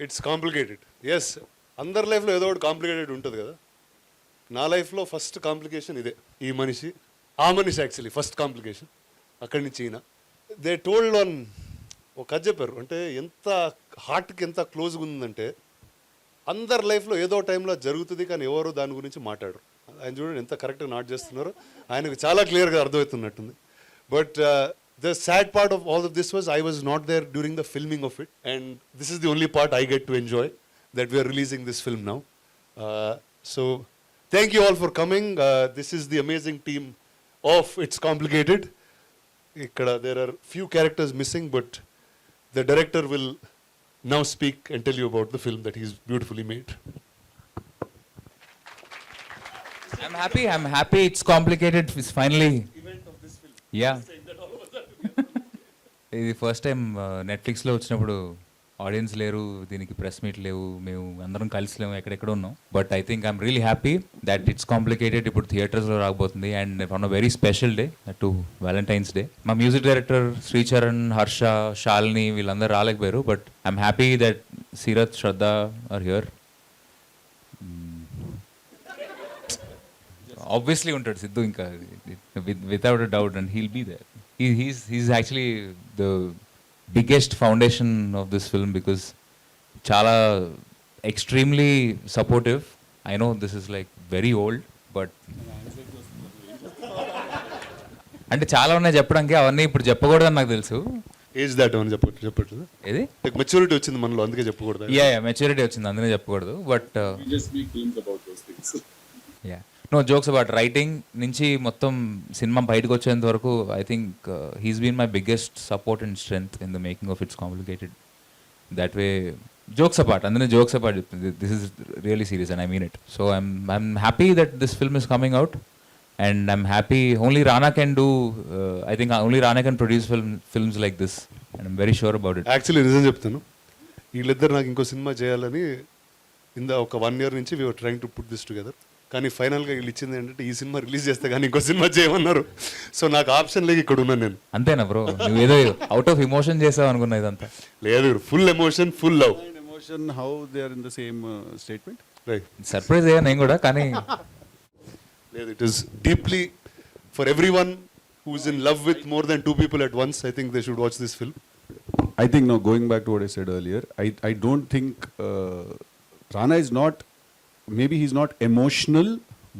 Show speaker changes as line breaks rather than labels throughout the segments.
It's complicated. Yes, అందరి లైఫ్లో ఏదో ఒకటి కాంప్లికేటెడ్ ఉంటుంది కదా. నా లైఫ్లో ఫస్ట్ కాంప్లికేషన్ ఇదే. ఈ మనిషి, ఆ మనిషి యాక్చువల్లీ ఫస్ట్ కాంప్లికేషన్. అక్కడి నుంచి ఈయన దే టోల్డ్ ఆన్ ఒక కథ చెప్పారు. అంటే ఎంత హార్ట్కి ఎంత క్లోజ్గా ఉందంటే, అందరి లైఫ్లో ఏదో టైంలో జరుగుతుంది కానీ ఎవరు దాని గురించి మాట్లాడరు. ఆయన చూడండి ఎంత కరెక్ట్గా నాట్ చేస్తున్నారో, ఆయనకు చాలా క్లియర్గా అర్థమవుతున్నట్టుంది. But the sad part of all of this was I was not there during the filming of it, and this is the only part I get to enjoy, that we are releasing this film now. So thank you all for coming. This is the amazing team of It's Complicated. Ikkada there are few characters missing, but the director will now speak and tell you about the film that he's beautifully made.
I'm happy It's Complicated is finally
Event of this film.
yeah. ఇది first time నెట్ఫ్లిక్స్లో వచ్చినప్పుడు audience లేరు, దీనికి press meet లేవు, మేము అందరం కలిసి లేము, ఎక్కడెక్కడ ఉన్నాం. But I think I'm really happy that it's complicated ఇప్పుడు థియేటర్స్లో రాకపోతుంది. And on a very special day to Valentine's day. మా మ్యూజిక్ డైరెక్టర్ శ్రీచరణ్, హర్ష, శాలిని వీళ్ళందరూ రాలేకపోయారు. But I'm happy that Seerat, Shraddha are here. Obviously ఉంటాడు సిద్ధు, ఇంకా without a doubt, and he'll be there. He's actually the biggest foundation of this film because chala extremely supportive. I know this is like very old, but అంటే చాలా ఉన్నాయి చెప్పడానికి, అవన్నీ ఇప్పుడు చెప్పకూడదని నాకు తెలుసు.
ఏజ్ దాట్ అని చెప్పట్లేదు.
ఏది
మెచ్యూరిటీ వచ్చింది మనలో, అందుకే చెప్పకూడదు.
యా మెచ్యూరిటీ వచ్చింది, అందుకే చెప్పకూడదు. But yeah no jokes about writing నుంచి మొత్తం సినిమా బయటకు వచ్చేంత వరకు I think he's been my biggest support and strength in the making of it's complicated. That way jokes apart, అందులో జోక్స్ అపార్ట్ చెప్తుంది, this is really serious and I mean it. So I'm happy that this film is coming out, and I'm happy only Rana can do, I think only Rana can produce films like this, and I'm very sure about it.
Actually నిజం చెప్తాను, వీళ్ళిద్దరు నాకు ఇంకో cinema చేయాలని ఒక 1 year నుంచి we are trying to put this together. కానీ ఫైనల్గా వీళ్ళు ఇచ్చింది ఏంటంటే ఈ సినిమా రిలీజ్ చేస్తే కానీ ఇంకో సినిమా చేయమన్నారు. సో నాకు ఆప్షన్ లేక ఇక్కడ ఉన్నాను నేను.
అంతేనా బ్రో, నువ్వు ఏదో అవుట్ ఆఫ్ ఎమోషన్ చేసావు అనుకున్నా, ఇదంతా
లేదు, full emotion, full love.
Emotion, how they are in the same statement?
Right,
surprise అయ్యా నేను కూడా. కానీ
లేదు, it is deeply for every one who is in love with more than 2 people at once. I think they should watch this film.
I think now going back to what I said earlier, I don't think Rana is not, maybe he's not emotional,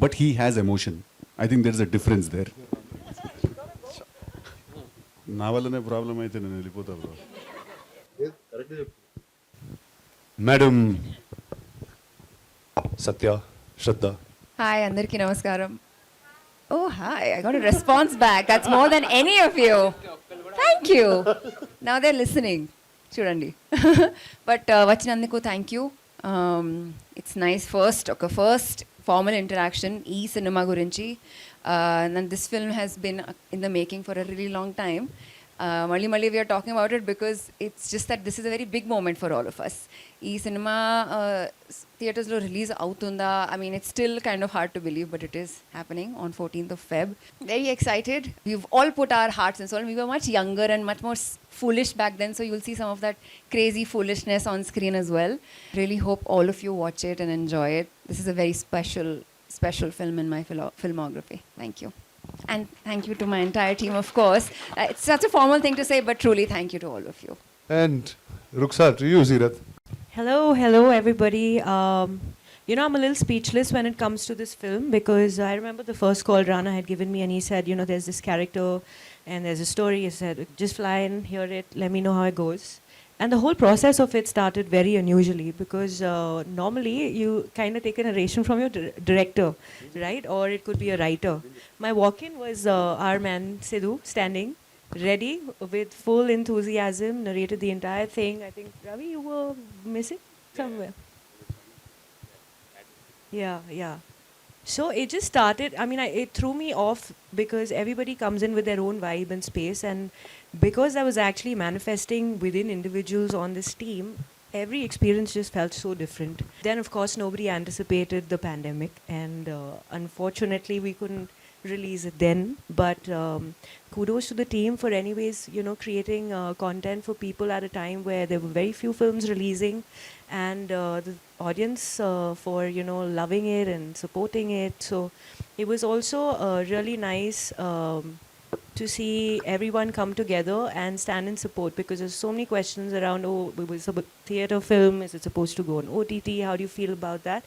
but he has emotion. I think there's a difference there. నా వల్లనే problem అయితే నేను వెళ్ళిపోతా bro.
Madam సత్య, శ్రద్ధ.
Hi, అందరికీ నమస్కారం. Oh, hi, I got a response back. That's more than any of you. Thank you. Now they're listening. చూడండి. But వచ్చినందుకు thank you. It's nice first formal interaction ఈ సినిమా గురించి. This film has been in the making for a really long time. మళ్ళీ we're talking about it because it's just that this is a very big moment for all of us. ఈ సినిమా థియేటర్స్లో release అవుతుందా, I mean it's still kind of hard to believe, but it is happening on 14th of Feb. Very excited. We've all put our hearts and soul. We were much younger and much more foolish back then, so you'll see some of that crazy foolishness on screen as well. Really hope all of you watch it and enjoy it. This is a very special film in my filmography. Thank you. And thank you to my entire team, of course. It's such a formal thing to say, but truly thank you to all of you.
And Rukhsar, to you, Seerat.
Hello, everybody. I'm a little speechless when it comes to this film because I remember the first call Rana had given me and he said, there's this character and there's a story. He said, just fly in, hear it, let me know how it goes. And the whole process of it started very unusually because normally you kind of take a narration from your director, right? Or it could be a writer. My walk-in was our man Siddu standing, ready with full enthusiasm, narrated the entire thing. I think, Ravi, you were missing somewhere. Yeah. So it just started, it threw me off because everybody comes in with their own vibe and space, and because I was actually manifesting within individuals on this team, every experience just felt so different. Then of course nobody anticipated the pandemic, and unfortunately we couldn't release it then. But kudos to the team for anyways, creating content for people at a time where there were very few films releasing, and the audience for, loving it and supporting it. So it was also really nice to see everyone come together and stand in support, because there's so many questions around, oh, it was a theatre film, is it supposed to go on OTT? How do you feel about that?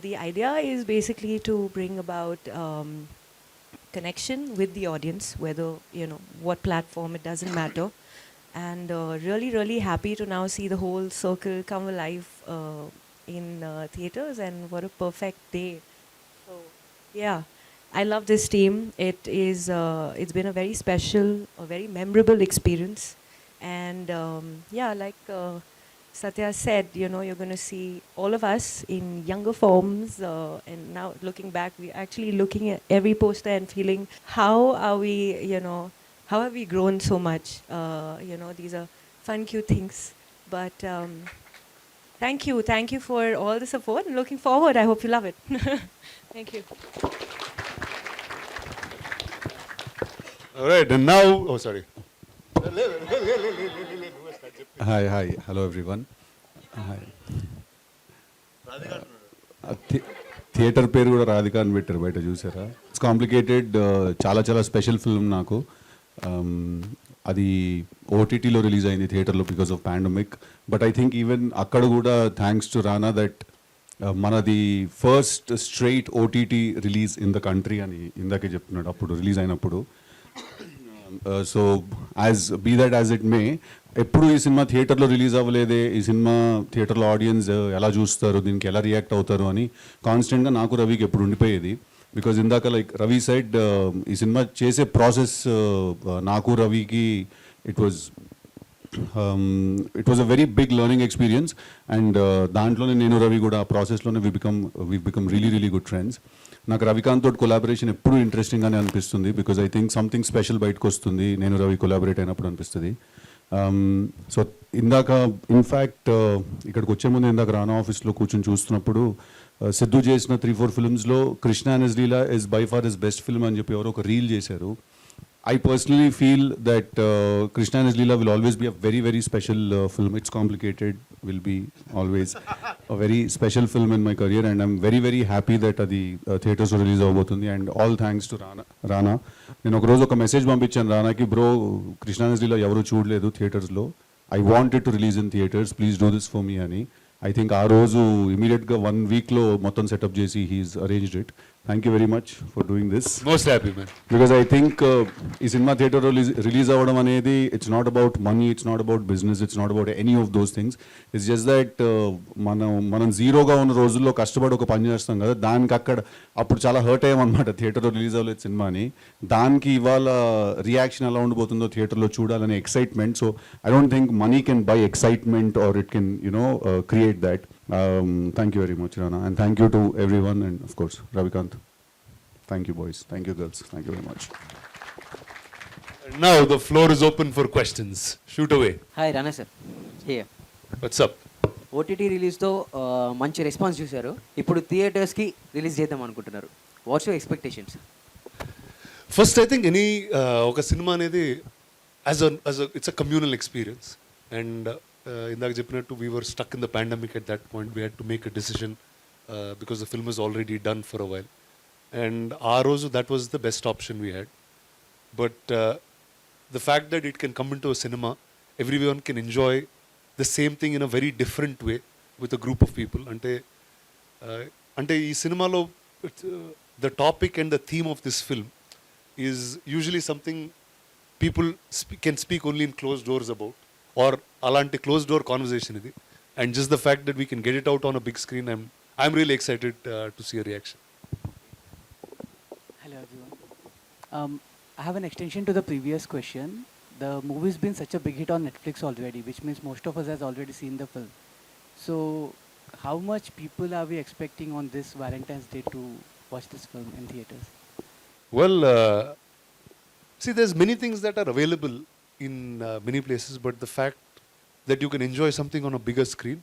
The idea is basically to bring about connection with the audience, whether, what platform, it doesn't matter. And really, really happy to now see the whole circle come alive in theatres, and what a perfect day. So, yeah, I love this team. It's been a very special, a very memorable experience. And yeah, like Satya said, you're going to see all of us in younger forms. And now looking back, we're actually looking at every poster and feeling, how are we, how have we grown so much? These are fun, cute things. But thank you for all the support, and looking forward. I hope you love it. Thank you.
All right, and now, oh, sorry.
Hi, hello everyone. Hi. Theatre పేరు కూడా రాధిక అని పెట్టారు, బయట చూసారా? It's complicated, చాలా special film నాకు. అది ఓటీటీలో రిలీజ్ అయింది, థియేటర్లో because of pandemic. But I think even అక్కడ కూడా థ్యాంక్స్ టు రానా దట్ మనది first straight OTT release in the country అని ఇందాకే చెప్తున్నాడు అప్పుడు రిలీజ్ అయినప్పుడు. So be that as it may, ఎప్పుడు ఈ సినిమా థియేటర్లో రిలీజ్ అవ్వలేదే, ఈ సినిమా థియేటర్లో ఆడియన్స్ ఎలా చూస్తారు, దీనికి ఎలా రియాక్ట్ అవుతారు అని కాన్స్టెంట్గా నాకు రవికి ఎప్పుడు ఉండిపోయేది. బికాజ్ ఇందాక లైక్ రవి సైడ్, ఈ సినిమా చేసే ప్రాసెస్ నాకు రవికి it was a very big learning experience. And దాంట్లోనే నేను రవి కూడా ఆ ప్రాసెస్లోనే we become really good friends. నాకు రవికాంత్ తోటి కొలాబరేషన్ ఎప్పుడు ఇంట్రెస్టింగ్గానే అనిపిస్తుంది, because I think something special బయటకు వస్తుంది నేను రవి కొలాబరేట్ అయినప్పుడు అనిపిస్తుంది. సో ఇందాక ఇన్ఫ్యాక్ట్ ఇక్కడికి వచ్చే ముందు ఇందాక రానా ఆఫీస్లో కూర్చొని చూస్తున్నప్పుడు సిద్ధు చేసిన 3-4 ఫిల్మ్స్లో Krishna and his Leela is by far his best film అని చెప్పి ఎవరో ఒక రీల్ చేశారు. I personally feel that Krishna and his Leela will always be a very special film. It's complicated, will be always a very special film in my career, and I'm very happy that the theatres release avbotundi. And all thanks to Rana. నేను ఒక రోజు ఒక message పంపించాను రానాకి, bro Krishna and his Leela ఎవరు చూడలేదు థియేటర్స్లో, I wanted to release in theatres, please do this for me అని. ఐ థింక్ ఆ రోజు ఇమీడియట్గా 1 వీక్లో మొత్తం సెటప్ చేసి he's arranged it. Thank you very much for doing this.
Most happy man.
Because I think ఈ సినిమా థియేటర్లో release అవ్వడం అనేది it's not about money, it's not about business, it's not about any of those things. It's just that మనం జీరోగా ఉన్న రోజుల్లో కష్టపడి ఒక పని చేస్తాం కదా, దానికి అప్పుడు చాలా హర్ట్ అయ్యామన్నమాట థియేటర్లో రిలీజ్ అవ్వలేదు సినిమా అని. దానికి ఇవాళ రియాక్షన్ ఎలా ఉండిపోతుందో థియేటర్లో చూడాలనే excitement. So I don't think money can buy excitement or it can create that. Thank you very much, Rana, and thank you to everyone, and of course Ravikant. Thank you boys, thank you girls, thank you very much.
And now the floor is open for questions. Shoot away.
Hi Rana sir, here.
What's up?
OTT రిలీజ్తో మంచి response చూశారు, ఇప్పుడు థియేటర్స్కి release చేద్దాం అనుకుంటున్నారు. What's your expectations?
First I think any ఒక సినిమా అనేది it's a communal experience. And ఇందాక చెప్పినట్టు we were stuck in the pandemic at that point. We had to make a decision because the film is already done for a while. And ఆ రోజు that was the best option we had. But the fact that it can come in to a cinema, everyone can enjoy the same thing in a very different way with a group of people. అంటే ఈ సినిమాలో the topic and the theme of this film is usually something people can speak only in close doors about, or అలాంటి close door conversation ఇది. And just the fact that we can get it out on a big screen, I'm really excited to see a reaction.
Hello everyone. I have an extension to the previous question. The movie's been such a big hit on Netflix already, which means most of us has already seen the film. So how much people are we expecting on this Valentine's Day to watch this film in theaters?
Well, see, there's many things that are available in many places, but the fact that you can enjoy something on a bigger screen,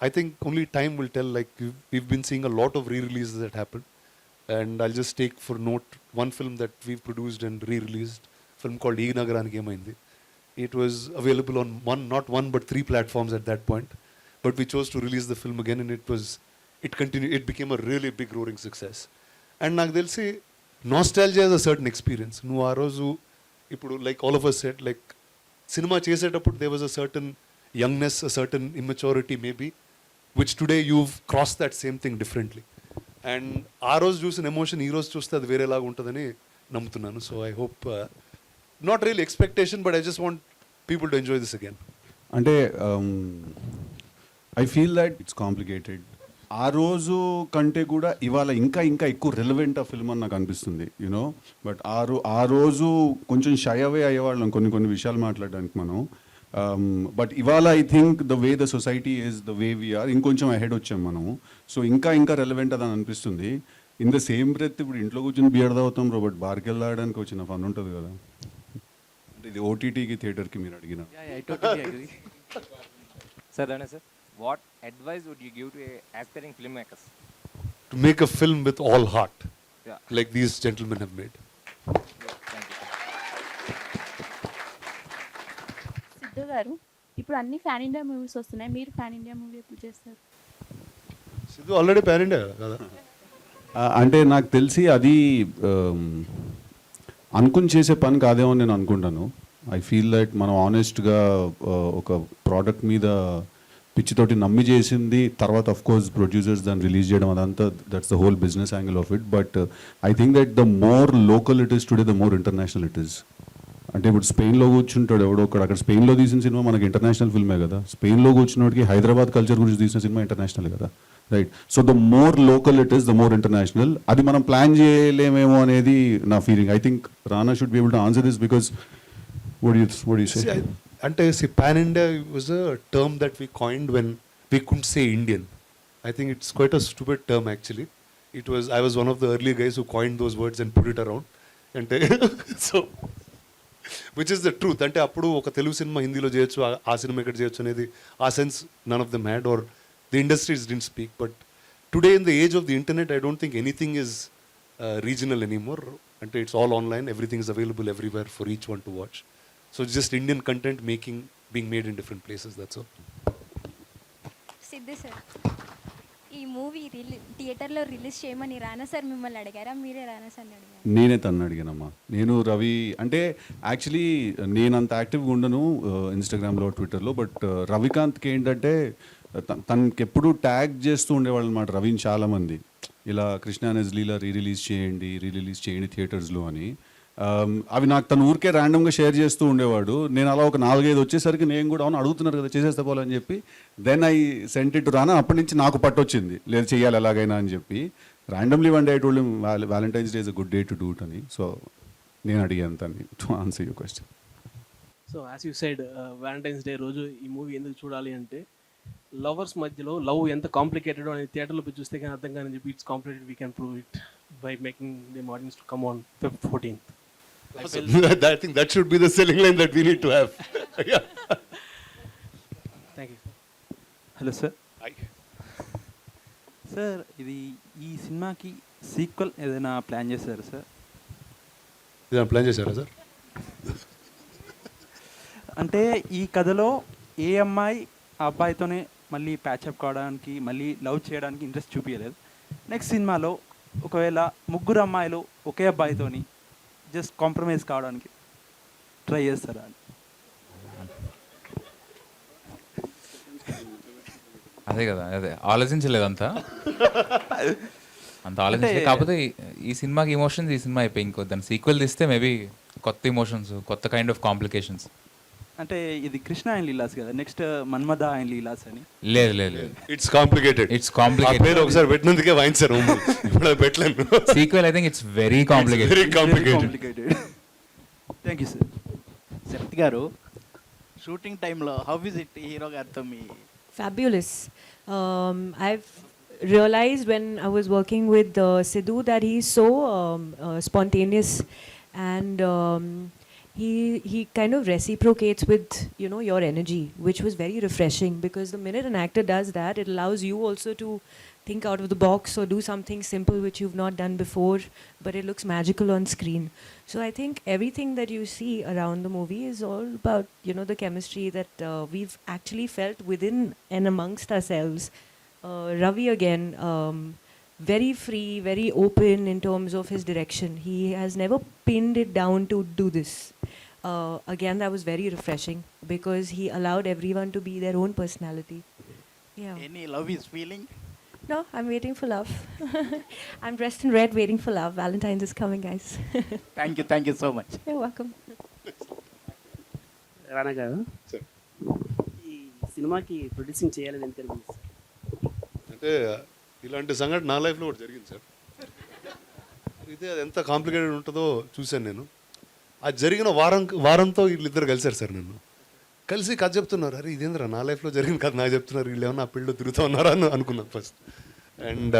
I think only time will tell. Like we've been seeing a lot of re-releases that happen, And I'll just take for note one film that we've produced and re-released, film called Ee Nagaraniki Emaindi. It was available on not one but 3 platforms at that point. But we chose to release the film again, and it became a really big roaring success. And నాకు తెలిసి nostalgia has a certain experience. నువ్వు ఆ రోజు ఇప్పుడు like all of us said, like cinema చేసేటప్పుడు there was a certain youngness, a certain immaturity maybe, which today you've crossed that same thing differently. And ఆ రోజు చూసిన ఎమోషన్ ఈ రోజు చూస్తే అది వేరేలాగా ఉంటుందని నమ్ముతున్నాను. So I hope not real expectation, but I just want people to enjoy this again.
అంటే I feel that it's complicated. ఆ రోజు కంటే కూడా ఇవాళ ఇంకా ఇంకా ఎక్కువ రిలవెంట్ ఆ ఫిల్మ్ అని నాకు అనిపిస్తుంది, యూనో. బట్ ఆ రోజు కొంచెం షై అవే అయ్యేవాళ్ళం కొన్ని విషయాలు మాట్లాడడానికి మనం. బట్ ఇవాళ I think the way the society is the way we're ఇంకొంచెం అహెడ్ వచ్చాం మనము. సో ఇంకా రెలవెంట్ అని అనిపిస్తుంది. ఇన్ ద సేమ్ బ్రెత్ ఇప్పుడు ఇంట్లో కూర్చొని బియర్ తాగుతాం బ్రో, బట్ బార్కి వెళ్ళడానికి వచ్చిన ఫన్ ఉంటుంది కదా. అంటే ఇది ఓటీటీకి థియేటర్కి మీరు అడిగిన.
I totally agree.
Sir, Rana sir, what advice would you give to aspiring filmmakers?
To make a film with all heart,
Yeah.
Like these gentlemen have made.
Thank you.
Siddhu గారు, ఇప్పుడు అన్ని ఫ్యాన్ ఇండియా మూవీస్ వస్తున్నాయి, మీరు fan India movie ఎప్పుడు చేస్తారు?
Siddhu already pan India కదా.
అంటే నాకు తెలిసి అది అనుకుని చేసే పని కాదేమో నేను అనుకుంటాను. ఐ ఫీల్ దట్ మనం ఆనెస్ట్గా ఒక ప్రోడక్ట్ మీద పిచ్చితోటి నమ్మి చేసింది, తర్వాత ఆఫ్ కోర్స్ ప్రొడ్యూసర్స్ దాన్ని రిలీజ్ చేయడం, అదంతా that's the whole business angle of it. But I think that the more local it is today the more international it is. అంటే ఇప్పుడు స్పెయిన్లో కూర్చుంటాడు ఎవడో ఒకడు, అక్కడ స్పెయిన్లో తీసిన సినిమా మనకి ఇంటర్నేషనల్ ఫిల్మే కదా. స్పెయిన్లో కూర్చున్నోడికి హైదరాబాద్ కల్చర్ గురించి తీసిన సినిమా ఇంటర్నేషనల్ కదా, right? So the more local it is the more international. అది మనం ప్లాన్ చేయలేమేమో అనేది నా feeling. I think Rana should be able to answer this because what do you say?
అంటే pan India was a term that we coined when we could say Indian. I think it's quite a stupid term actually. I was one of the early guys who coined those words and put it around. And so, which is the truth. అంటే అప్పుడు ఒక Telugu cinema హిందీలో చేయొచ్చు, ఆ cinema ఇక్కడ చేయొచ్చు అనేది ఆ sense none of them had, or the industries didn't speak. But today in the age of the internet, I don't think anything is regional anymore. అంటే it's all online, everything is available everywhere for each one to watch. So it's just Indian content being made in different places, that's all.
Siddhu sir, ఈ movie థియేటర్లో release చేయమని రానా sir మిమ్మల్ని అడిగారా, మీరే రానా సార్ని అడిగారా?
నేనే తను అడిగానమ్మా. నేను రవి అంటే యాక్చువల్లీ నేను అంత యాక్టివ్గా ఉండను ఇన్స్టాగ్రామ్లో ట్విట్టర్లో. బట్ రవికాంత్కి ఏంటంటే తనకి ఎప్పుడు ట్యాగ్ చేస్తూ ఉండేవాళ్ళు అనమాట రవిని చాలామంది, ఇలా కృష్ణ అనేజ్ లీలా రీరిలీజ్ చేయండి థియేటర్స్లో అని. అవి నాకు తను ఊరికే ర్యాండమ్గా షేర్ చేస్తూ ఉండేవాడు. నేను అలా ఒక 4-5 వచ్చేసరికి నేను కూడా అవును అడుగుతున్నారు కదా చేసేస్తే పోవాలని చెప్పి then I sent it to Rana. అప్పటి నుంచి నాకు పట్టొచ్చింది, లేదు చేయాలి ఎలాగైనా అని చెప్పి. Randomly one day I told him Valentine's day is a good day to do it అని. సో నేను అడిగాను తన్ని to answer your question.
So as you said Valentine's day రోజు ఈ మూవీ ఎందుకు చూడాలి అంటే, లవర్స్ మధ్యలో లవ్ ఎంత కాంప్లికేటెడ్ అనేది థియేటర్లో పోయి చూస్తే కానీ అర్థం కానీ చెప్పి it's complicated, we can prove it by making them audience to come on Feb 14th.
I think that should be the selling line that we need to have. Yeah.
Thank you.
Hello sir.
Hi.
Sir, ఈ సినిమాకి sequel ఏదైనా plan చేశారా sir?
ఏదైనా plan చేశారా sir?
అంటే ఈ కథలో ఏ అమ్మాయి ఆ అబ్బాయితోనే మళ్ళీ ప్యాచప్ కావడానికి, మళ్ళీ లవ్ చేయడానికి ఇంట్రెస్ట్ చూపించలేదు. నెక్స్ట్ సినిమాలో ఒకవేళ 3 అమ్మాయిలు ఒకే అబ్బాయితోని జస్ట్ కాంప్రమైజ్ కావడానికి ట్రై చేస్తారా అని.
అదే కదా, అదే ఆలోచించలేదు అంత ఆలోచించలేదు. కాకపోతే ఈ సినిమాకి ఎమోషన్స్ ఈ సినిమా అయిపోయి ఇంకో దాని సీక్వెల్ తీస్తే మేబీ కొత్త ఎమోషన్స్, కొత్త కైండ్ ఆఫ్ కాంప్లికేషన్స్.
అంటే ఇది కృష్ణ అండ్ లీలాస్ కదా, నెక్స్ట్ మన్మథ అండ్ లీలాస్ అని.
లేదు,
ఇట్స్ కాంప్లికేటెడ్. పేరు ఒకసారి పెట్టినందుకే వాయించారు, ఇప్పుడు అది పెట్టలేను.
Sequel I think it's very complicated.
Thank you sir.
Sharath గారు, షూటింగ్ టైంలో హౌ ఇస్ ఇట్ హీరో గారితో మీ?
Fabulous. I've realized when I was working with Siddu that he's so spontaneous, and he kind of reciprocates with, you know, your energy, which was very refreshing, because the minute an actor does that, it allows you also to think out of the box or do something simple which you've not done before, but it looks magical on screen. So I think everything that you see around the movie is all about, you know, the chemistry that we've actually felt within and amongst ourselves. Ravi again, very free, very open in terms of his direction. He has never pinned it down to do this. Again, that was very refreshing because he allowed everyone to be their own personality. Yeah.
Any love is feeling?
No, I'm waiting for love. I'm dressed in red waiting for love. Valentine's is coming, guys.
Thank you so much.
You're welcome.
రానా గారు
sir
ఈ సినిమాకి producing చేయాలని ఎంత అనిపిస్తుంది sir?
అంటే ఇలాంటి సంఘటన నా లైఫ్లో కూడా జరిగింది సార్. అయితే అది ఎంత కాంప్లికేటెడ్ ఉంటుందో చూశాను నేను. అది జరిగిన వారంతో వీళ్ళిద్దరు కలిశారు సార్ నన్ను. కలిసి కథ చెప్తున్నారు. అరే ఇదేంద్రా నా లైఫ్లో జరిగిన కథ నాకు చెప్తున్నారు, వీళ్ళు ఏమన్నా ఆ పెళ్ళిలో తిరుగుతూ ఉన్నారా అని అనుకున్నాను first. And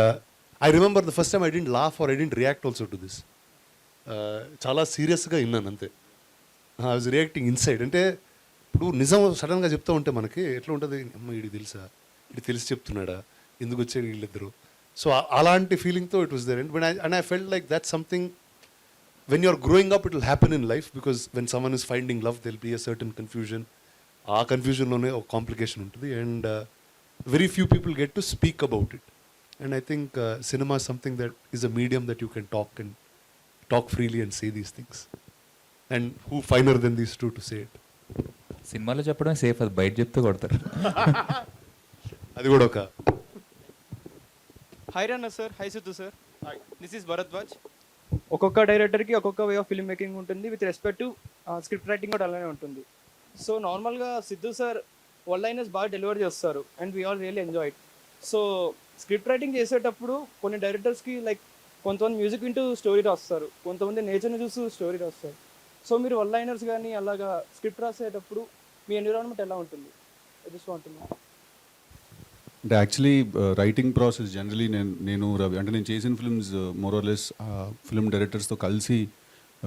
I remember the first time I didn't laugh or I didn't react also to this. చాలా సీరియస్గా విన్నాను అంతే. I was reacting inside. అంటే ఇప్పుడు నిజం సడన్గా చెప్తూ ఉంటే మనకి ఎట్లా ఉంటుంది, అమ్మ వీడికి తెలుసా, ఇది తెలిసి చెప్తున్నాడా, ఎందుకు వచ్చాడు వీళ్ళిద్దరు. సో అలాంటి ఫీలింగ్తో it was there. And I felt like that something when you're growing up it will happen in life, because when someone is finding love there'll be a certain confusion. ఆ కన్ఫ్యూజన్లోనే ఒక కాంప్లికేషన్ ఉంటుంది. And very few people get to speak about it. And I think cinema something that is a medium that you can talk freely and say these things. And who finer than these two to say it.
సినిమాలో చెప్పడం safe, అది బయట చెప్తే కొడతారు.
అది కూడా ఒక
hi Rana sir. Hi Siddhu sir. This is Bharadwaj. ఒక్కొక్క డైరెక్టర్కి ఒక్కొక్క వే ఆఫ్ ఫిల్మ్ మేకింగ్ ఉంటుంది. With respect to script writing కూడా అలానే ఉంటుంది. సో నార్మల్గా సిద్ధు సార్ వన్ లైనర్స్ బాగా డెలివర్ చేస్తారు and we all really enjoy it. So script writing చేసేటప్పుడు కొన్ని డైరెక్టర్స్కి లైక్ కొంతమంది మ్యూజిక్ వింటూ స్టోరీ రాస్తారు, కొంతమంది నేచర్ని చూస్తూ స్టోరీ రాస్తారు. సో మీరు వన్ లైనర్స్ కానీ అలాగా స్క్రిప్ట్ రాసేటప్పుడు మీ ఎన్విరాన్మెంట్ ఎలా ఉంటుంది? I just want to know.
అంటే యాక్చువల్లీ రైటింగ్ ప్రాసెస్ జనరలీ నేను రవి అంటే నేను చేసిన ఫిల్మ్స్ మోరలెస్ ఫిల్మ్ డైరెక్టర్స్తో కలిసి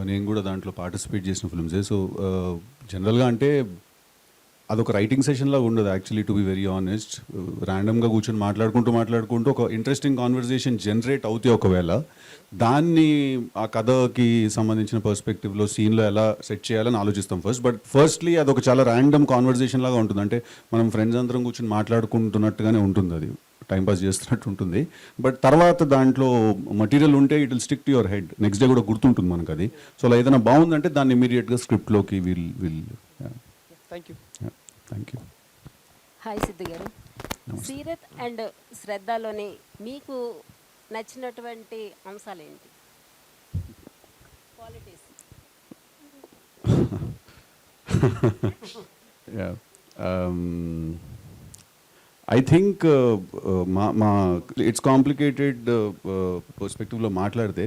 నేను కూడా దాంట్లో పార్టిసిపేట్ చేసిన ఫిల్మ్సే. సో జనరల్గా అంటే అదొక రైటింగ్ సెషన్లా ఉండదు actually, to be very honest. ర్యాండమ్గా కూర్చొని మాట్లాడుకుంటూ ఒక ఇంట్రెస్టింగ్ కాన్వర్జేషన్ జనరేట్ అవుతాయి. ఒకవేళ దాన్ని ఆ కథకి సంబంధించిన పర్స్పెక్టివ్లో సీన్లో ఎలా సెట్ చేయాలని ఆలోచిస్తాం ఫస్ట్. బట్ ఫస్ట్లీ అదొక చాలా ర్యాండమ్ కాన్వర్జేషన్ లాగా ఉంటుంది. అంటే మనం ఫ్రెండ్స్ అందరం కూర్చొని మాట్లాడుకుంటున్నట్టుగానే ఉంటుంది, అది టైంపాస్ చేస్తున్నట్టు ఉంటుంది. బట్ తర్వాత దాంట్లో మటీరియల్ ఉంటే it will stick to your head, next day కూడా గుర్తుంటుంది మనకు అది. సో అలా ఏదైనా బాగుందంటే దాన్ని ఇమీడియట్గా స్క్రిప్ట్లోకి will
thank you.
Thank you.
Hi Siddhu గారు. సీరత్ అండ్ శ్రద్ధలోని మీకు నచ్చినటువంటి అంశాలు ఏంటి? క్వాలిటీస్.
ఐ థింక్ మా ఇట్స్ కాంప్లికేటెడ్ పర్స్పెక్టివ్లో మాట్లాడితే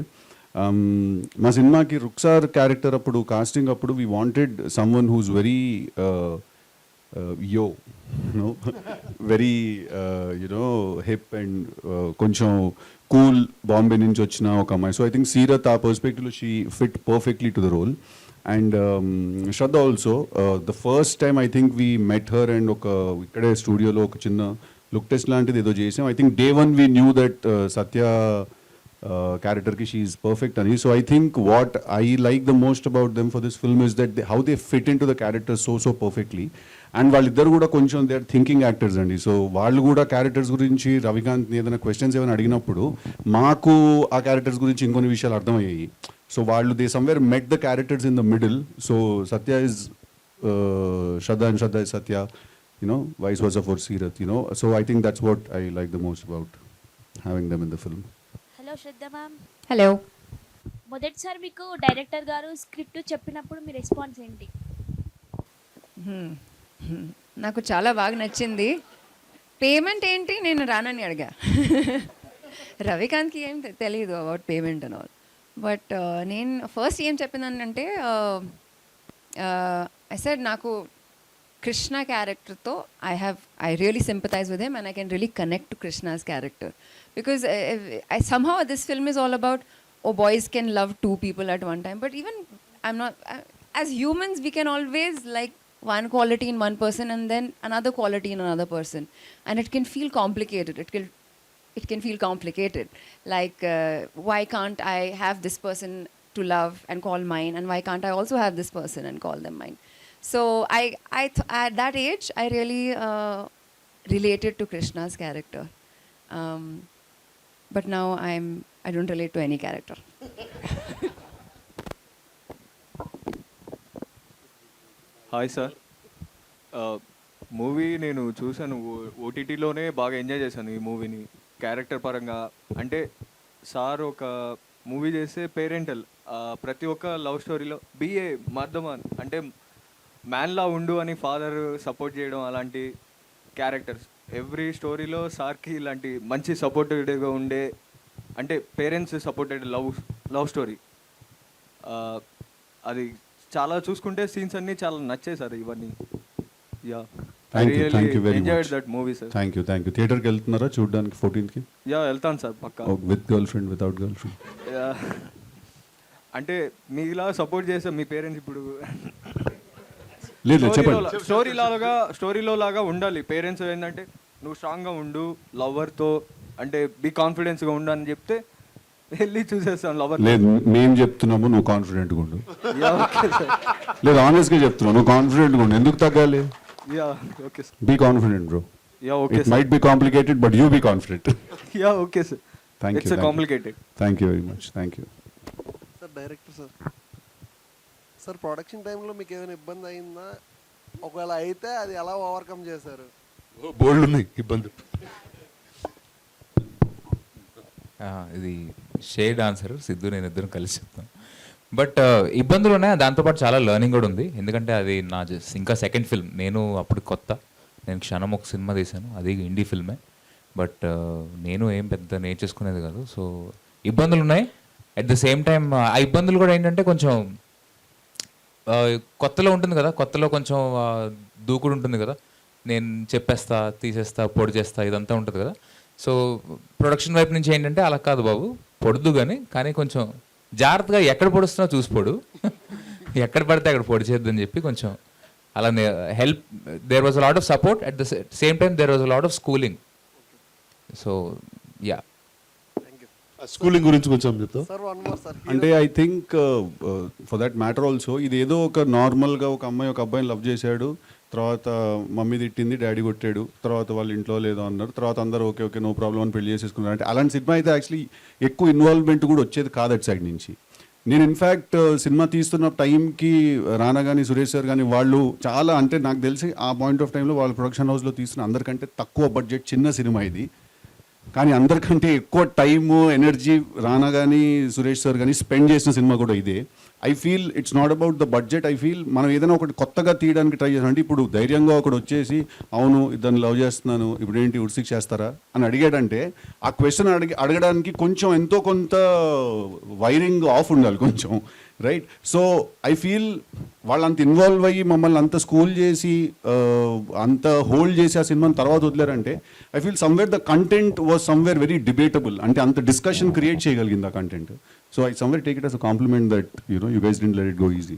మా సినిమాకి రుక్సార్ క్యారెక్టర్ అప్పుడు కాస్టింగ్ అప్పుడు we wanted someone who's very very you know hip and కొంచెం కూల్, బాంబే నుంచి వచ్చిన ఒక అమ్మాయి. సో ఐ థింక్ సీరత్ ఆ పర్స్పెక్టివ్లో she fit perfectly to the role. And Shraddha also, the first time I think we met her and ikkade studio lo oka chinna look test lantidi edo chesam. I think day one we knew that Satya character ki she is perfect ani. So I think what I like the most about them for this film is that how they fit into the character so perfectly. And వాళ్ళిద్దరు కూడా కొంచెం they are thinking actors అండి. So వాళ్ళు కూడా characters గురించి రవికాంత్ని ఏదైనా questions ఏమైనా అడిగినప్పుడు మాకు ఆ క్యారెక్టర్స్ గురించి ఇంకొన్ని విషయాలు అర్థమయ్యాయి. సో వాళ్ళు they somewhere met the characters in the middle. So Satya is Shraddha and Shraddha is Satya, vice versa for Seerat, So I think that's what I like the most about having them in the film.
Hello Shraddha ma'am.
Hello.
మొదటిసారి మీకు director గారు script చెప్పినప్పుడు మీ response ఏంటి?
నాకు చాలా బాగా నచ్చింది. Payment ఏంటి నేను రానని అడిగా. రవికాంత్కి ఏం తెలియదు about payment and all. But నేను ఫస్ట్ ఏం చెప్పినానంటే ఐ సెడ్ నాకు కృష్ణ క్యారెక్టర్తో I really sympathise with him and I can really connect to Krishna's character. Because somehow this film is all about boys can love two people at one time, but even as humans we can always like one quality in one person and then another quality in another person, and it can feel complicated. it can feel complicated. Like, why can't I have this person to love and call mine, and why can't I also have this person and call them mine? So at that age, I really related to Krishna's character. But now I don't relate to any character.
Hi sir, movie నేను చూశాను, ఓటీటీలోనే బాగా enjoy చేశాను ఈ మూవీని character పరంగా. అంటే sir ఒక movie చేస్తే పేరెంటల్, ప్రతి ఒక్క లవ్ స్టోరీలో బిఏ మర్దమాన్ అంటే మ్యాన్లా ఉండు అని ఫాదర్ సపోర్ట్ చేయడం, అలాంటి క్యారెక్టర్స్ ఎవ్రీ స్టోరీలో సార్కి ఇలాంటి మంచి సపోర్టెడ్గా ఉండే, అంటే పేరెంట్స్ సపోర్టెడ్ లవ్ స్టోరీ. అది చాలా చూసుకుంటే సీన్స్ అన్నీ చాలా నచ్చాయి సార్ ఇవన్నీ. Yeah,
thank you very
enjoyed
much.
That movie sir.
Thank you. థియేటర్కి వెళ్తున్నారా చూడడానికి 14th?
యా, వెళ్తాను సార్ పక్కా.
With girlfriend, without girlfriend?
అంటే మీలా సపోర్ట్ చేస్తే మీ పేరెంట్స్ ఇప్పుడు
లేదు చెప్పండి.
స్టోరీలో లాగా ఉండాలి పేరెంట్స్. ఏంటంటే నువ్వు స్ట్రాంగ్గా ఉండు లవర్తో, అంటే బీ కాన్ఫిడెన్స్గా ఉండు అని చెప్తే వెళ్ళి చూసేస్తాను లవర్.
లేదు, మేము చెప్తున్నాము నువ్వు కాన్ఫిడెంట్గా ఉండు. లేదు, ఆనెస్ట్గా చెప్తున్నావు, నువ్వు కాన్ఫిడెంట్గా ఉండు. ఎందుకు తగ్గాలి?
Yeah, okay sir.
Be confident bro.
Yeah, okay.
It might be complicated but you be confident.
Yeah, okay sir.
Thank you.
It's complicated.
Thank you very much. Thank you
sir. Director sir, sir production టైంలో మీకు ఏమైనా ఇబ్బంది అయిందా? ఒకవేళ అయితే అది ఎలా overcome చేశారు?
బోల్డ్ ఉన్నాయి ఇబ్బందులు.
ఇది షేడ్ ఆన్సర్, సిద్ధు నేను ఇద్దరం కలిసి చెప్తాం. బట్ ఇబ్బందులు ఉన్నాయి, దాంతోపాటు చాలా లెర్నింగ్ కూడా ఉంది. ఎందుకంటే అది నా ఇంకా సెకండ్ ఫిల్మ్. నేను అప్పుడు కొత్త, నేను క్షణం ఒక సినిమా తీశాను, అది ఇండీ ఫిల్మే. బట్ నేను ఏం పెద్ద నేర్చేసుకునేది కాదు. సో ఇబ్బందులు ఉన్నాయి. అట్ ద సేమ్ టైం ఆ ఇబ్బందులు కూడా ఏంటంటే కొంచెం కొత్తలో ఉంటుంది కదా, కొత్తలో కొంచెం దూకుడు ఉంటుంది కదా, నేను చెప్పేస్తా, తీసేస్తా, పొడి చేస్తా, ఇదంతా ఉంటుంది కదా. సో ప్రొడక్షన్ వైపు నుంచి ఏంటంటే అలా కాదు బాబు, పొడుదు కానీ కొంచెం జాగ్రత్తగా ఎక్కడ పొడుస్తున్నా చూసిపోడు, ఎక్కడ పడితే అక్కడ పొడి చేద్దని చెప్పి కొంచెం అలా help. There was a lot of support, at the same time there was a lot of schooling. So yeah,
schooling గురించి కొంచెం చెప్తాం.
అంటే I think for that matter also, ఇది ఏదో ఒక నార్మల్గా ఒక అమ్మాయి ఒక అబ్బాయిని లవ్ చేశాడు, తర్వాత మమ్మీ తిట్టింది, డాడీ కొట్టాడు, తర్వాత వాళ్ళ ఇంట్లో లేదో అన్నారు, తర్వాత అందరూ ఓకే ఓకే నో ప్రాబ్లం అని పెళ్లి చేసేసుకున్నారు. అంటే అలాంటి సినిమా అయితే యాక్చువల్లీ ఎక్కువ ఇన్వాల్వ్మెంట్ కూడా వచ్చేది కాదు అటు సైడ్ నుంచి. నేను ఇన్ఫ్యాక్ట్ సినిమా తీస్తున్న టైంకి రానా కానీ సురేష్ సార్ కానీ వాళ్ళు చాలా, అంటే నాకు తెలిసి ఆ పాయింట్ ఆఫ్ టైంలో వాళ్ళ ప్రొడక్షన్ హౌస్లో తీస్తున్న అందరికంటే తక్కువ బడ్జెట్ చిన్న సినిమా ఇది, కానీ అందరికంటే ఎక్కువ టైము ఎనర్జీ రానా కానీ సురేష్ సార్ కానీ స్పెండ్ చేసిన సినిమా కూడా ఇదే. I feel it's not about the budget. I feel మనం ఏదైనా ఒకటి కొత్తగా తీయడానికి ట్రై చేస్తాం. అంటే ఇప్పుడు ధైర్యంగా ఒకటి వచ్చేసి అవును ఇద్దరిని లవ్ చేస్తున్నాను ఇప్పుడు ఏంటి ఉడ్సిక్ చేస్తారా అని అడిగాడంటే ఆ క్వశ్చన్ అడగడానికి కొంచెం ఎంతో కొంత వైరింగ్ ఆఫ్ ఉండాలి కొంచెం, రైట్? సో ఐ ఫీల్ వాళ్ళు అంత ఇన్వాల్వ్ అయ్యి మమ్మల్ని అంత స్కూల్ చేసి అంత హోల్డ్ చేసి ఆ సినిమాని తర్వాత వదిలేరంటే I feel somewhere the content was somewhere very debatable. అంటే అంత డిస్కషన్ క్రియేట్ చేయగలిగింది ఆ content. So I somewhere take it as a compliment that you guys didn't let it go easy.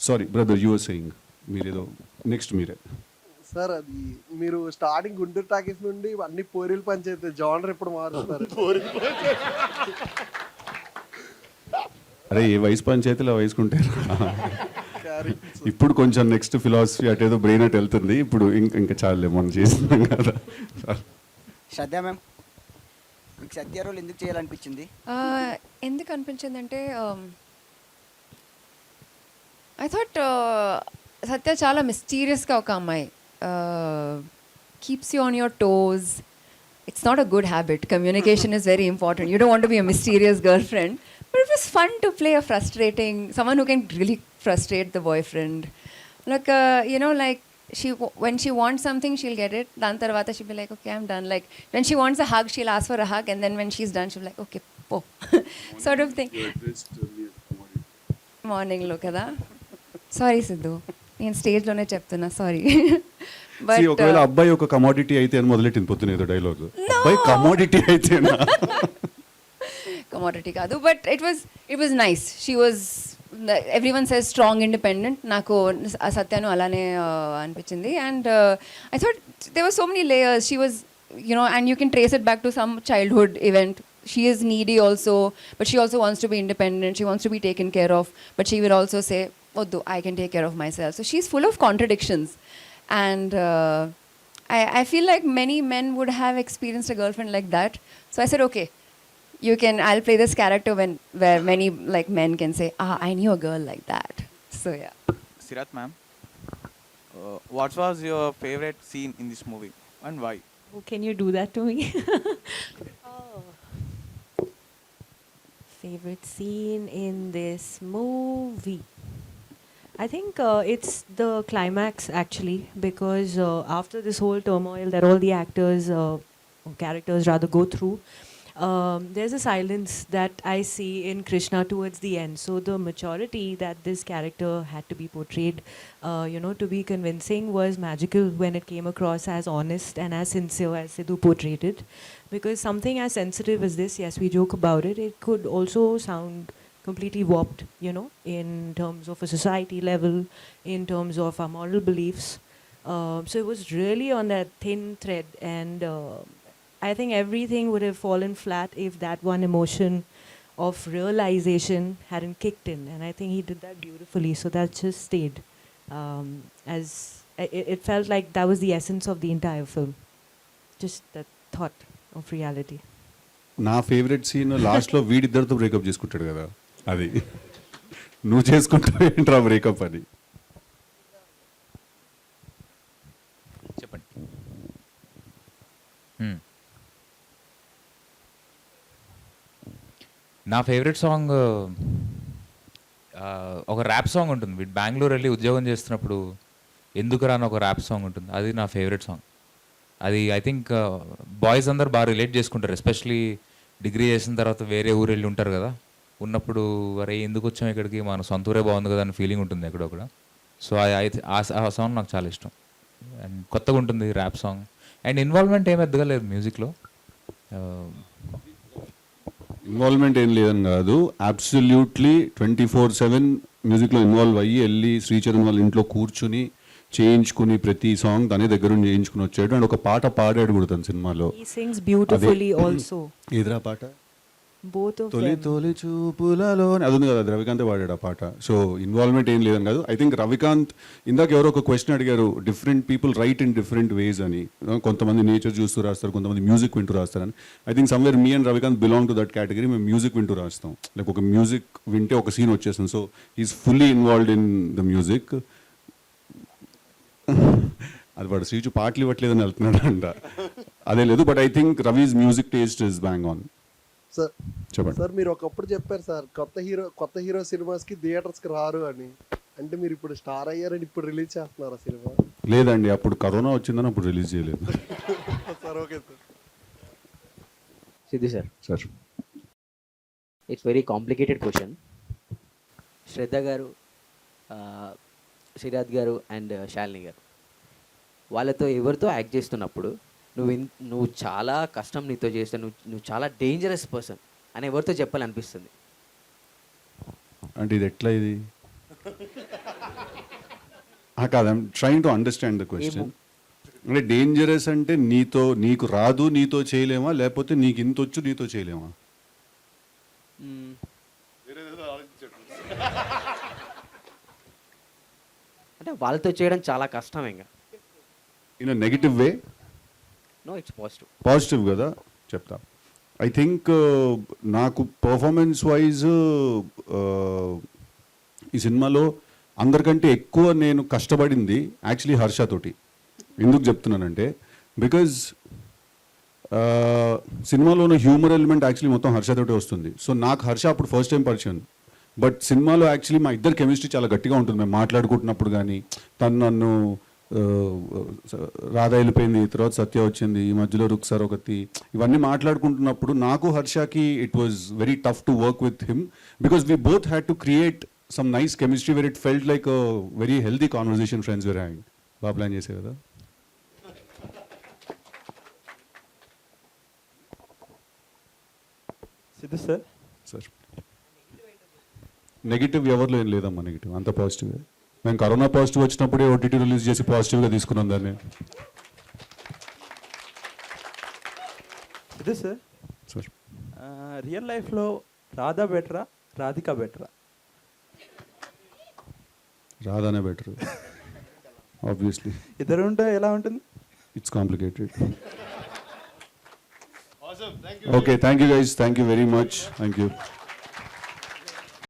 Sorry brother, you were saying మీరేదో next మీరే.
Sir అది మీరు starting Guntur talkies నుండి అన్ని పోరీలు పంచాయతీ జానర్ ఇప్పుడు మారుస్తారు.
అరే ఏ వయసు పంచాయతీలో వయసుకుంటారు. ఇప్పుడు కొంచెం నెక్స్ట్ ఫిలాసఫీ అటేదో బ్రెయిన్ అట్ వెళ్తుంది. ఇప్పుడు ఇంకా చాలే మనం చేస్తున్నాం కదా.
శ్రద్ధ మ్యామ్, మీకు సత్య రోల్ ఎందుకు చేయాలనిపించింది?
ఎందుకు అనిపించింది అంటే ఐ థాట్ సత్య చాలా మిస్టీరియస్గా ఒక అమ్మాయి, keeps you on your toes. It's not a good habit. Communication is very important. You don't want to be a mysterious girl friend. But it was fun to play a frustrating, someone who can really frustrate the boyfriend. Like, like when she wants something, she'll get it. Dan tarvata she'll be like, okay, I'm done. Like, when she wants a hug, she'll ask for a hug. And then when she's done, she'll be like, okay, po. Sort of thing. Morning lo kada. Sorry, Siddu. నేను స్టేజ్లోనే చెప్తున్నా, sorry.
But ఒకవేళ అబ్బాయి ఒక commodity అయితే అని మొదలెట్టింది పొద్దున ఏదో డైలాగ్. అబ్బాయి కమోడిటీ అయితేనా?
కమోడిటీ కాదు, but it was nice. She was, everyone says strong, independent. నాకు ఆ సత్యాను అలానే అనిపించింది. And I thought there were so many layers. She was you know, and you can trace it back to some childhood event. She is needy also, but she also wants to be independent. She wants to be taken care of, but she will also say, "Oddu, I can take care of myself." So she's full of contradictions, and I feel like many men would have experienced a girlfriend like that. So I said, okay, I'll play this character where many like men can say, I knew a girl like that. So yeah.
Seerat ma'am, what was your favorite scene in this movie and why?
Oh, can you do that to me? Favorite scene in this movie? I think it's the climax actually, because after this whole turmoil that all the actors, characters rather, go through, there's a silence that I see in Krishna towards the end. So the maturity that this character had to be portrayed, to be convincing, was magical when it came across as honest and as sincere as Siddu portrayed it. Because something as sensitive as this, yes, we joke about it, it could also sound completely warped, in terms of a society level, in terms of our moral beliefs. So it was really on that thin thread, and I think everything would have fallen flat if that one emotion of realization hadn't kicked in, and I think he did that beautifully. So that just stayed as it felt like that was the essence of the entire film, just that thought of reality.
నా favourite scene లాస్ట్లో వీడిద్దరితో breakup చేసుకుంటాడు కదా, అది నువ్వు చేసుకుంటావు ఏంట్రా breakup అని.
చెప్పండి. నా ఫేవరెట్ సాంగ్ ఒక ర్యాప్ సాంగ్ ఉంటుంది. వీడు బెంగళూరు వెళ్ళి ఉద్యోగం చేస్తున్నప్పుడు ఎందుకు రాని ఒక ర్యాప్ సాంగ్ ఉంటుంది, అది నా ఫేవరెట్ సాంగ్. అది ఐ థింక్ బాయ్స్ అందరు బాగా రిలేట్ చేసుకుంటారు, ఎస్పెషలీ డిగ్రీ చేసిన తర్వాత వేరే ఊరు వెళ్ళి ఉంటారు కదా, ఉన్నప్పుడు అరే ఎందుకు వచ్చాం ఇక్కడికి, మన సొంత ఊరే బాగుంది కదా అని ఫీలింగ్ ఉంటుంది ఎక్కడొక్కడ. సో ఆ సాంగ్ నాకు చాలా ఇష్టం, అండ్ కొత్తగా ఉంటుంది ర్యాప్ సాంగ్, అండ్ ఇన్వాల్వ్మెంట్ ఏం పెద్దగా లేదు మ్యూజిక్లో.
ఇన్వాల్వ్మెంట్ ఏం లేదని కాదు, అబ్సల్యూట్లీ 24/7 మ్యూజిక్లో ఇన్వాల్వ్ అయ్యి వెళ్ళి శ్రీచరణ్ వాళ్ళ ఇంట్లో కూర్చుని చేయించుకుని ప్రతి సాంగ్ తనే దగ్గర నుండి చేయించుకుని వచ్చాడు, అండ్ ఒక పాట పాడాడు కూడా తన సినిమాలో.
He sings beautifully also.
ఏదిరా పాట?
Both of
తొలి
them.
తొలి చూపులలో అది ఉంది కదా, అది రవికాంత్ పాడాడు ఆ పాట. సో ఇన్వాల్వ్మెంట్ ఏం లేదని కాదు. ఐ థింక్ రవికాంత్, ఇందాక ఎవరో ఒక క్వశ్చన్ అడిగారు, different people write in different ways అని. కొంతమంది నేచర్ చూస్తూ రాస్తారు, కొంతమంది మ్యూజిక్ వింటూ రాస్తారని. I think somewhere me and Ravikanth belong to that category. మేము మ్యూజిక్ వింటూ రాస్తాం, లైక్ ఒక మ్యూజిక్ వింటే ఒక సీన్ వచ్చేస్తుంది. So is fully involved in the music. అది వాడు శ్రీచు పాటలు ఇవ్వట్లేదని వెళ్తున్నాడు అంట, అదే లేదు. But I think Ravi's music taste is bang on.
Sir
చెప్పండి
సార్, మీరు ఒకప్పుడు చెప్పారు సార్ కొత్త హీరో సినిమాస్కి థియేటర్స్కి రారు అని. అంటే మీరు ఇప్పుడు స్టార్ అయ్యారని ఇప్పుడు రిలీజ్ చేస్తున్నారా సినిమా?
లేదండి, అప్పుడు కరోనా వచ్చిందని అప్పుడు రిలీజ్ చేయలేదు.
Sir okay sir.
Siddhu sir,
sir
it's very complicated question. Shraddha garu, Sirat గారు అండ్ శాలిని గారు, వాళ్ళతో ఎవరితో యాక్ట్ చేస్తున్నప్పుడు నువ్వు చాలా కష్టం నీతో చేస్తే, నువ్వు చాలా డేంజరస్ పర్సన్ అని ఎవరితో చెప్పాలనిపిస్తుంది?
అంటే ఇది ఎట్లా ఇది కాదు, I'm trying to understand the question. అంటే డేంజరస్ అంటే నీకు రాదు నీతో చేయలేమా, లేకపోతే నీకు ఇంత వచ్చు నీతో చేయలేమా?
అంటే వాళ్ళతో చేయడం చాలా కష్టం. ఇంకా
in negative way?
No, it's positive.
Positive కదా, చెప్తా. ఐ థింక్ నాకు పర్ఫార్మెన్స్ వైజ్ ఈ సినిమాలో అందరికంటే ఎక్కువ నేను కష్టపడింది యాక్చువల్లీ హర్షతోటి. ఎందుకు చెప్తున్నానంటే, బికాజ్ సినిమాలో ఉన్న హ్యూమర్ ఎలిమెంట్ యాక్చువల్లీ మొత్తం హర్షతోటే వస్తుంది. సో నాకు హర్ష అప్పుడు ఫస్ట్ టైం పరిచయం, బట్ సినిమాలో యాక్చువల్లీ మా ఇద్దరు కెమిస్ట్రీ చాలా గట్టిగా ఉంటుంది. మేము మాట్లాడుకుంటున్నప్పుడు కానీ, తను నన్ను రాధా వెళ్ళిపోయింది, తర్వాత సత్య వచ్చింది, ఈ మధ్యలో రుక్సార్ ఒకటి, ఇవన్నీ మాట్లాడుకుంటున్నప్పుడు నాకు హర్షకి it was very tough to work with him, because we both had to create some nice chemistry where it felt like a very healthy conversation friends were having. బాగా ప్లాన్ చేసే కదా.
సిద్ధు సార్.
సార్ నెగిటివ్ ఎవరిలో ఏం లేదమ్మా, negative అంత positive. మేము corona positive వచ్చినప్పుడే OTT release చేసి పాజిటివ్గా తీసుకున్నాం దాన్ని.
సిద్ధు సార్
సార్
రియల్ లైఫ్లో రాధా బెటరా రాధిక బెటరా?
రాధానే బెటర్ ఆబ్వియస్లీ.
ఇద్దరు ఉంటే ఎలా ఉంటుంది?
It's complicated. Okay, thank you guys, thank you very much, thank you.